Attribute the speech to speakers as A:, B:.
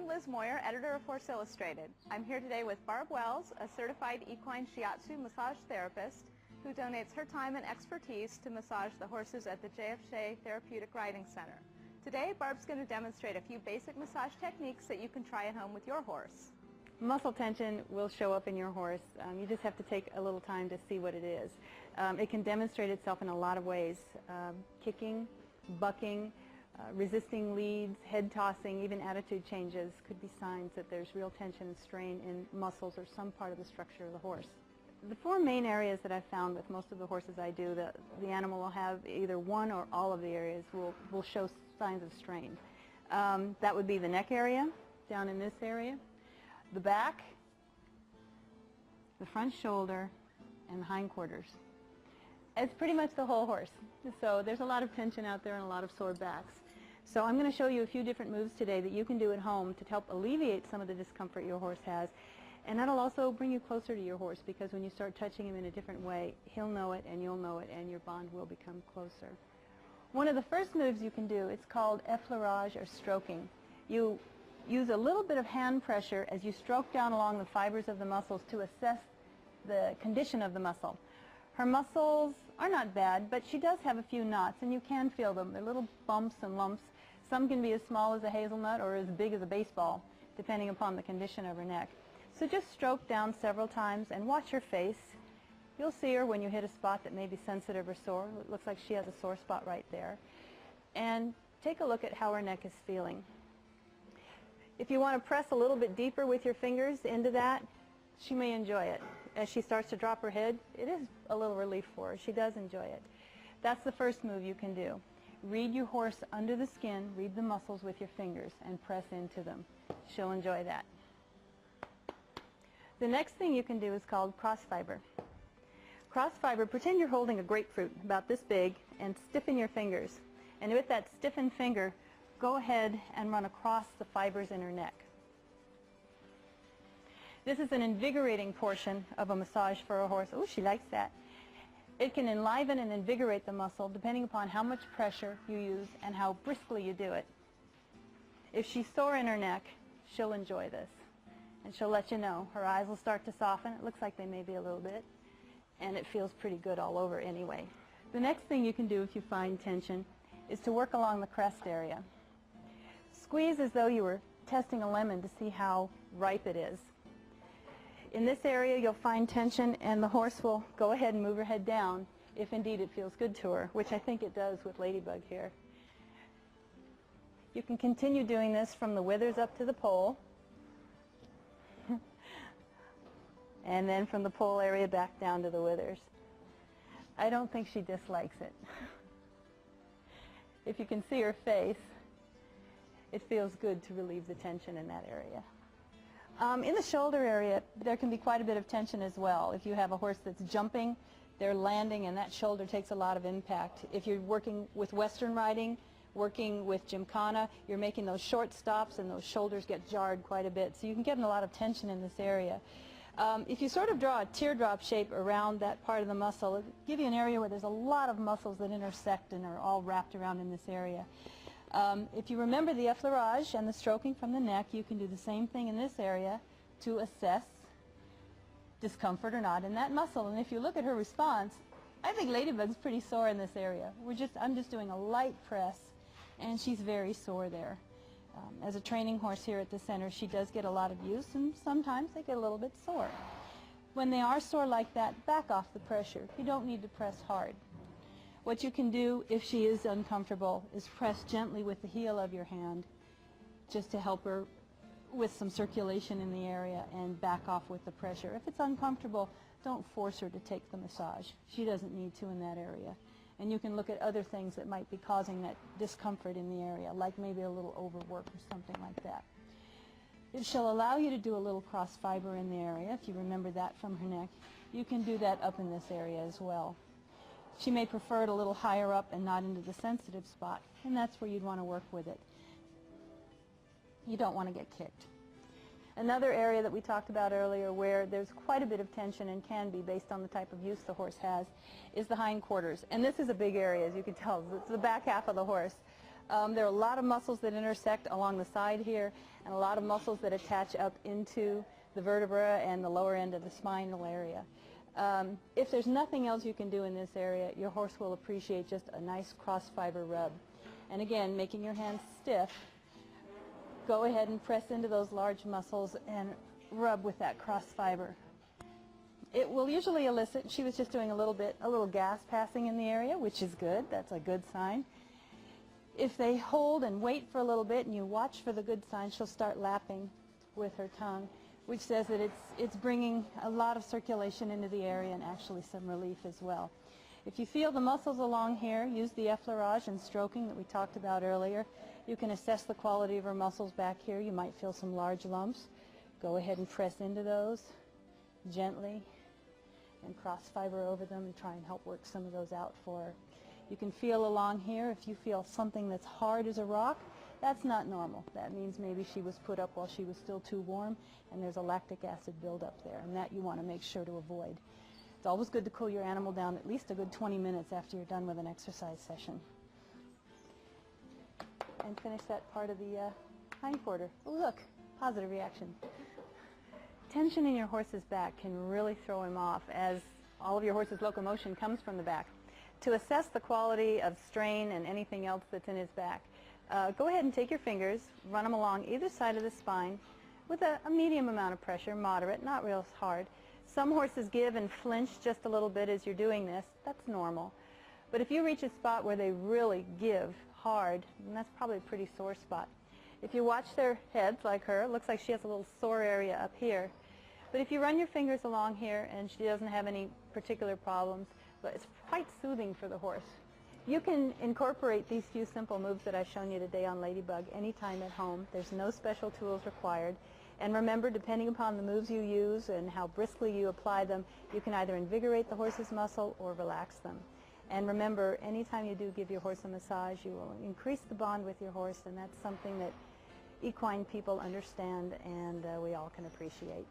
A: I'm Liz Moyer, editor of Horse Illustrated. I'm here today with Barb Wells, a certified equine shiatsu massage therapist who donates her time and expertise to massage the horses at the JF Therapeutic Riding Center. Today, Barb's going to demonstrate a few basic massage techniques that you can try at home with your horse.
B: Muscle tension will show up in your horse. You just have to take a little time to see what it is. It can demonstrate itself in a lot of ways. Kicking, bucking, resisting leads, head tossing, even attitude changes could be signs that there's real tension and strain in muscles or some part of the structure of the horse. The four main areas that I've found with most of the horses I do, the animal will have either one or all of the areas will show signs of strain. That would be the neck area, down in this area, the back, the front shoulder, and the hindquarters. It's pretty much the whole horse. So there's a lot of tension out there and a lot of sore backs. So I'm going to show you a few different moves today that you can do at home to help alleviate some of the discomfort your horse has. And that'll also bring you closer to your horse, because when you start touching him in a different way, he'll know it and you'll know it, and your bond will become closer. One of the first moves you can do, it's called effleurage or stroking. You use a little bit of hand pressure as you stroke down along the fibers of the muscles to assess the condition of the muscle. Her muscles are not bad, but she does have a few knots, and you can feel them. They're little bumps and lumps. Some can be as small as a hazelnut or as big as a baseball, depending upon the condition of her neck. So just stroke down several times and watch her face. You'll see her when you hit a spot that may be sensitive or sore. It looks like she has a sore spot right there. And take a look at how her neck is feeling. If you want to press a little bit deeper with your fingers into that, she may enjoy it. As she starts to drop her head, it is a little relief for her. She does enjoy it. That's the first move you can do. Read your horse under the skin, read the muscles with your fingers, and press into them. She'll enjoy that. The next thing you can do is called cross fiber. Cross fiber, pretend you're holding a grapefruit about this big and stiffen your fingers. And with that stiffened finger, go ahead and run across the fibers in her neck. This is an invigorating portion of a massage for a horse. Oh, she likes that. It can enliven and invigorate the muscle depending upon how much pressure you use and how briskly you do it. If she's sore in her neck, she'll enjoy this. And she'll let you know. Her eyes will start to soften. It looks like they may be a little bit. And it feels pretty good all over anyway. The next thing you can do if you find tension is to work along the crest area. Squeeze as though you were testing a lemon to see how ripe it is. In this area you'll find tension, and the horse will go ahead and move her head down if indeed it feels good to her, which I think it does with Ladybug here. You can continue doing this from the withers up to the pole, and then from the pole area back down to the withers. I don't think she dislikes it. If you can see her face, it feels good to relieve the tension in that area. In the shoulder area, there can be quite a bit of tension as well. If you have a horse that's jumping, they're landing, and that shoulder takes a lot of impact. If you're working with Western riding, working with Gymkhana, you're making those short stops, and those shoulders get jarred quite a bit. So you can get in a lot of tension in this area. If you sort of draw a teardrop shape around that part of the muscle, it'll give you an area where there's a lot of muscles that intersect and are all wrapped around in this area. If you remember the effleurage and the stroking from the neck, you can do the same thing in this area to assess discomfort or not in that muscle. And if you look at her response, I think Ladybug's pretty sore in this area. I'm just doing a light press, and she's very sore there. As a training horse here at the center, she does get a lot of use, and sometimes they get a little bit sore. When they are sore like that, back off the pressure. You don't need to press hard. What you can do if she is uncomfortable is press gently with the heel of your hand just to help her with some circulation in the area, and back off with the pressure. If it's uncomfortable, don't force her to take the massage. She doesn't need to in that area. And you can look at other things that might be causing that discomfort in the area, like maybe a little overwork or something like that. If she'll allow you to do a little cross fiber in the area, if you remember that from her neck, you can do that up in this area as well. She may prefer it a little higher up and not into the sensitive spot, and that's where you'd want to work with it. You don't want to get kicked. Another area that we talked about earlier where there's quite a bit of tension, and can be based on the type of use the horse has, is the hindquarters. And this is a big area, as you can tell. It's the back half of the horse. There are a lot of muscles that intersect along the side here, and a lot of muscles that attach up into the vertebra and the lower end of the spinal area. If there's nothing else you can do in this area, your horse will appreciate just a nice cross fiber rub. And again, making your hands stiff, go ahead and press into those large muscles and rub with that cross fiber. It will usually elicit, she was just doing a little gas passing in the area, which is good. That's a good sign. If they hold and wait for a little bit and you watch for the good sign, she'll start lapping with her tongue, which says that it's bringing a lot of circulation into the area and actually some relief as well. If you feel the muscles along here, use the effleurage and stroking that we talked about earlier. You can assess the quality of her muscles back here. You might feel some large lumps. Go ahead and press into those gently and cross fiber over them and try and help work some of those out for her. You can feel along here. If you feel something that's hard as a rock, that's not normal. That means maybe she was put up while she was still too warm and there's a lactic acid buildup there, and that you want to make sure to avoid. It's always good to cool your animal down at least a good 20 minutes after you're done with an exercise session. And finish that part of the hindquarter. Oh, look, positive reaction. Tension in your horse's back can really throw him off, as all of your horse's locomotion comes from the back. To assess the quality of strain and anything else that's in his back, go ahead and take your fingers, run them along either side of the spine with a medium amount of pressure, moderate, not real hard. Some horses give and flinch just a little bit as you're doing this. That's normal. But if you reach a spot where they really give hard, then that's probably a pretty sore spot. If you watch their heads like her, it looks like she has a little sore area up here. But if you run your fingers along here and she doesn't have any particular problems, but it's quite soothing for the horse. You can incorporate these few simple moves that I've shown you today on Ladybug anytime at home. There's no special tools required. And remember, depending upon the moves you use and how briskly you apply them, you can either invigorate the horse's muscle or relax them. And remember, anytime you do give your horse a massage, you will increase the bond with your horse, and that's something that equine people understand and we all can appreciate.